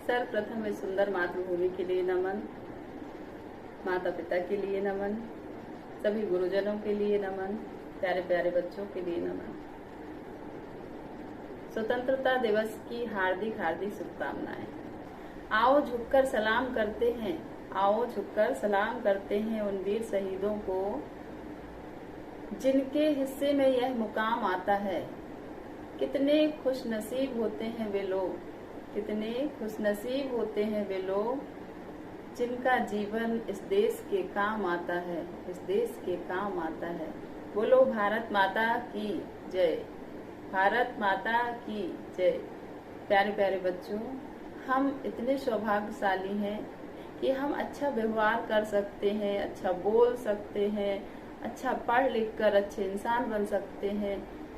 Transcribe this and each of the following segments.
सर्वप्रथम इस सुंदर मातृभूमि के लिए नमन, माता पिता के लिए नमन, सभी गुरुजनों के लिए नमन, प्यारे प्यारे बच्चों के लिए नमन। स्वतंत्रता दिवस की हार्दिक हार्दिक शुभकामनाएं। आओ झुककर सलाम करते हैं, आओ झुककर सलाम करते हैं उन वीर शहीदों को जिनके हिस्से में यह मुकाम आता है। कितने खुश नसीब होते हैं वे लोग, कितने खुश नसीब होते हैं वे लोग जिनका जीवन इस देश के काम आता है, इस देश के काम आता है। बोलो भारत माता की जय, भारत माता की जय। प्यारे प्यारे बच्चों, हम इतने सौभाग्यशाली हैं कि हम अच्छा व्यवहार कर सकते हैं, अच्छा बोल सकते हैं, अच्छा पढ़ लिख कर अच्छे इंसान बन सकते हैं।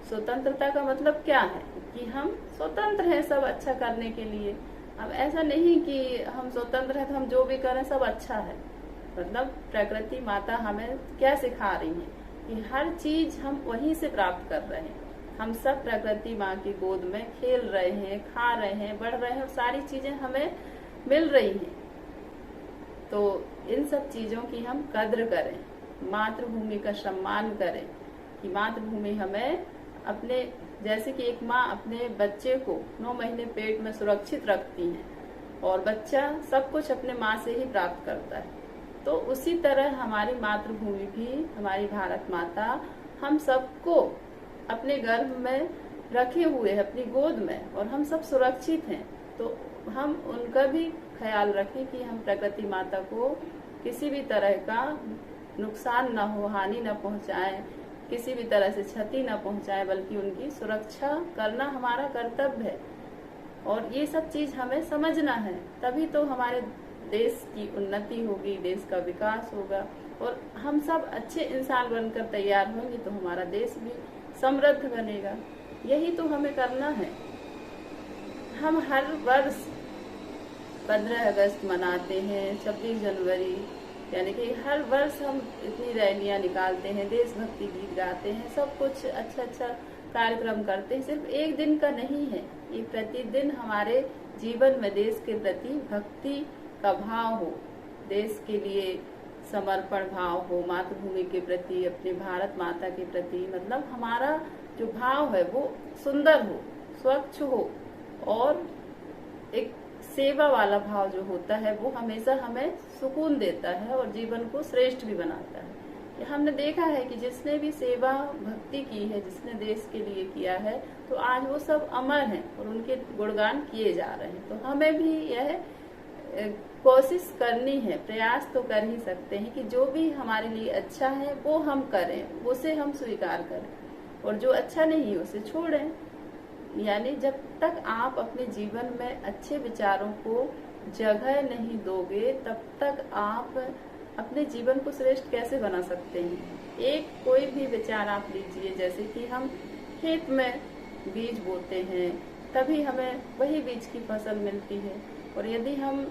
स्वतंत्रता का मतलब क्या है कि हम स्वतंत्र हैं सब अच्छा करने के लिए। अब ऐसा नहीं कि हम स्वतंत्र हैं तो हम जो भी करें सब अच्छा है। मतलब प्रकृति माता हमें क्या सिखा रही है कि हर चीज हम वहीं से प्राप्त कर रहे हैं। हम सब प्रकृति माँ की गोद में खेल रहे हैं, खा रहे हैं, बढ़ रहे हैं और सारी चीजें हमें मिल रही हैं। तो इन सब चीजों की हम कद्र करें, मातृभूमि का सम्मान करें कि मातृभूमि हमें अपने, जैसे कि एक माँ अपने बच्चे को 9 महीने पेट में सुरक्षित रखती है और बच्चा सब कुछ अपने माँ से ही प्राप्त करता है, तो उसी तरह हमारी मातृभूमि भी, हमारी भारत माता हम सबको अपने गर्भ में रखे हुए है, अपनी गोद में, और हम सब सुरक्षित हैं। तो हम उनका भी ख्याल रखें कि हम प्रकृति माता को किसी भी तरह का नुकसान न हो, हानि न पहुंचाएं, किसी भी तरह से क्षति न पहुंचाएं, बल्कि उनकी सुरक्षा करना हमारा कर्तव्य है। और ये सब चीज हमें समझना है, तभी तो हमारे देश की उन्नति होगी, देश का विकास होगा और हम सब अच्छे इंसान बनकर तैयार होंगे तो हमारा देश भी समृद्ध बनेगा। यही तो हमें करना है। हम हर वर्ष 15 अगस्त मनाते हैं, 26 जनवरी, यानी कि हर वर्ष हम इतनी रैलियां निकालते हैं, देशभक्ति गीत गाते हैं, सब कुछ अच्छा अच्छा कार्यक्रम करते हैं। सिर्फ एक दिन का नहीं है, ये प्रतिदिन हमारे जीवन में देश के प्रति भक्ति का भाव हो, देश के लिए समर्पण भाव हो, मातृभूमि के प्रति, अपने भारत माता के प्रति, मतलब हमारा जो भाव है वो सुंदर हो, स्वच्छ हो और एक सेवा वाला भाव जो होता है वो हमेशा हमें सुकून देता है और जीवन को श्रेष्ठ भी बनाता है। हमने देखा है कि जिसने भी सेवा भक्ति की है, जिसने देश के लिए किया है, तो आज वो सब अमर हैं और उनके गुणगान किए जा रहे हैं। तो हमें भी यह कोशिश करनी है, प्रयास तो कर ही सकते हैं कि जो भी हमारे लिए अच्छा है वो हम करें, उसे हम स्वीकार करें और जो अच्छा नहीं है उसे छोड़ें। यानी जब तक आप अपने जीवन में अच्छे विचारों को जगह नहीं दोगे तब तक आप अपने जीवन को श्रेष्ठ कैसे बना सकते हैं। एक कोई भी विचार आप लीजिए, जैसे कि हम खेत में बीज बोते हैं तभी हमें वही बीज की फसल मिलती है, और यदि हम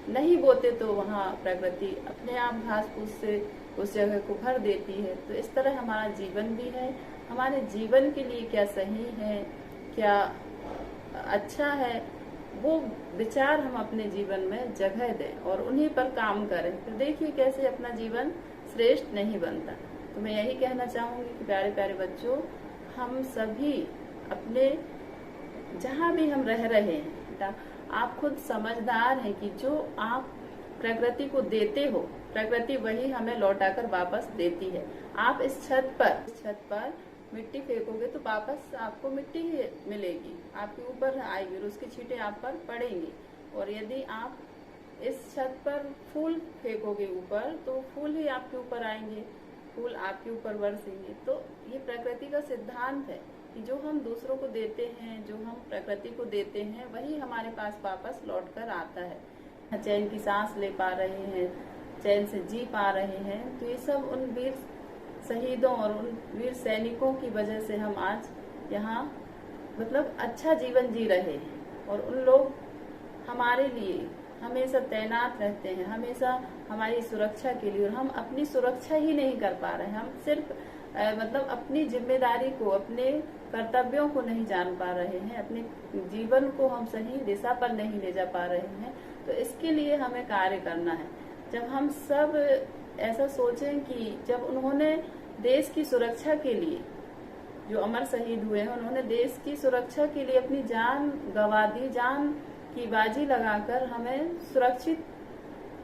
नहीं बोते तो वहाँ प्रकृति अपने आप घास फूस से उस जगह को भर देती है। तो इस तरह हमारा जीवन भी है, हमारे जीवन के लिए क्या सही है, क्या अच्छा है, वो विचार हम अपने जीवन में जगह दें और उन्हीं पर काम करें। फिर देखिए कैसे अपना जीवन श्रेष्ठ नहीं बनता। तो मैं यही कहना चाहूंगी कि प्यारे प्यारे बच्चों, हम सभी अपने जहाँ भी हम रह रहे हैं, आप खुद समझदार हैं कि जो आप प्रकृति को देते हो, प्रकृति वही हमें लौटाकर वापस देती है। आप इस छत पर मिट्टी फेंकोगे तो वापस आपको मिट्टी ही मिलेगी, आपके ऊपर आएगी और उसकी छींटे आप पर पड़ेंगी। और यदि आप इस छत पर फूल फेंकोगे ऊपर तो फूल ही आपके ऊपर आएंगे, फूल आपके ऊपर बरसेंगे। तो ये प्रकृति का सिद्धांत है कि जो हम दूसरों को देते हैं, जो हम प्रकृति को देते हैं, वही हमारे पास वापस लौट कर आता है। चैन की सांस ले पा रहे हैं, चैन से जी पा रहे हैं, तो ये सब उन वीर शहीदों और उन वीर सैनिकों की वजह से हम आज यहाँ मतलब अच्छा जीवन जी रहे हैं। और उन लोग हमारे लिए हमेशा तैनात रहते हैं, हमेशा हमारी सुरक्षा के लिए, और हम अपनी सुरक्षा ही नहीं कर पा रहे हैं। हम सिर्फ मतलब अपनी जिम्मेदारी को, अपने कर्तव्यों को नहीं जान पा रहे हैं, अपने जीवन को हम सही दिशा पर नहीं ले जा पा रहे हैं। तो इसके लिए हमें कार्य करना है। जब हम सब ऐसा सोचें कि जब उन्होंने देश की सुरक्षा के लिए, जो अमर शहीद हुए हैं, उन्होंने देश की सुरक्षा के लिए अपनी जान गंवा दी, जान की बाजी लगाकर हमें सुरक्षित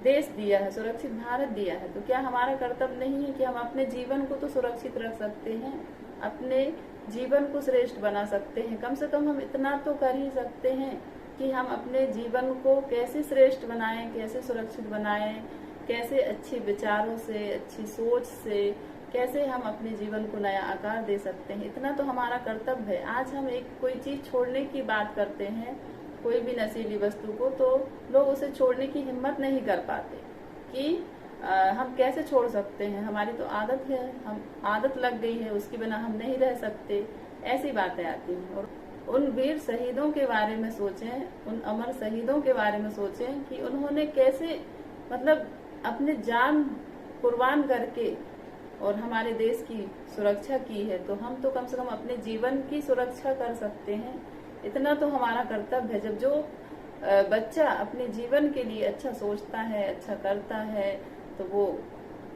देश दिया है, सुरक्षित भारत दिया है। तो क्या हमारा कर्तव्य नहीं है कि हम अपने जीवन को तो सुरक्षित रख सकते हैं, अपने जीवन को श्रेष्ठ बना सकते हैं। कम से कम हम इतना तो कर ही सकते हैं कि हम अपने जीवन को कैसे श्रेष्ठ बनाएं, कैसे सुरक्षित बनाएं, कैसे अच्छे विचारों से, अच्छी सोच से कैसे हम अपने जीवन को नया आकार दे सकते हैं। इतना तो हमारा कर्तव्य है। आज हम एक कोई चीज छोड़ने की बात करते हैं, कोई भी नशीली वस्तु को, तो लोग उसे छोड़ने की हिम्मत नहीं कर पाते कि हम कैसे छोड़ सकते हैं, हमारी तो आदत है, हम आदत लग गई है, उसके बिना हम नहीं रह सकते, ऐसी बातें आती हैं। और उन वीर शहीदों के बारे में सोचें, उन अमर शहीदों के बारे में सोचें कि उन्होंने कैसे मतलब अपने जान कुर्बान करके और हमारे देश की सुरक्षा की है। तो हम तो कम से कम अपने जीवन की सुरक्षा कर सकते हैं। इतना तो हमारा कर्तव्य है। जब जो बच्चा अपने जीवन के लिए अच्छा सोचता है, अच्छा करता है, तो वो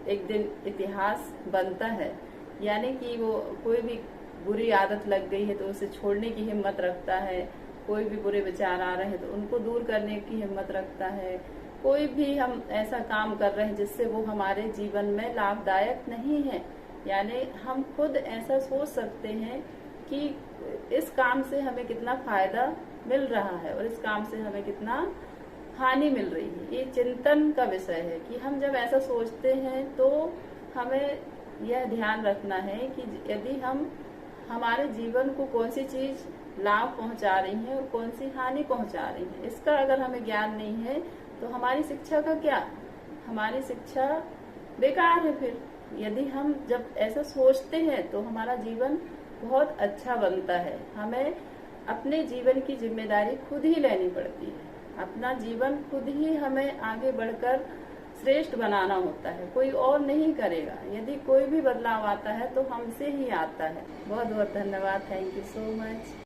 एक दिन इतिहास बनता है। यानी कि वो कोई भी बुरी आदत लग गई है तो उसे छोड़ने की हिम्मत रखता है, कोई भी बुरे विचार आ रहे हैं तो उनको दूर करने की हिम्मत रखता है, कोई भी हम ऐसा काम कर रहे हैं जिससे वो हमारे जीवन में लाभदायक नहीं है, यानी हम खुद ऐसा सोच सकते हैं कि इस काम से हमें कितना फायदा मिल रहा है और इस काम से हमें कितना हानि मिल रही है। ये चिंतन का विषय है कि हम जब ऐसा सोचते हैं तो हमें यह ध्यान रखना है कि यदि हम हमारे जीवन को कौन सी चीज लाभ पहुंचा रही है और कौन सी हानि पहुंचा रही है, इसका अगर हमें ज्ञान नहीं है तो हमारी शिक्षा का क्या, हमारी शिक्षा बेकार है। फिर यदि हम जब ऐसा सोचते हैं तो हमारा जीवन बहुत अच्छा बनता है। हमें अपने जीवन की जिम्मेदारी खुद ही लेनी पड़ती है। अपना जीवन खुद ही हमें आगे बढ़कर श्रेष्ठ बनाना होता है, कोई और नहीं करेगा। यदि कोई भी बदलाव आता है तो हमसे ही आता है। बहुत बहुत धन्यवाद। Thank you so much.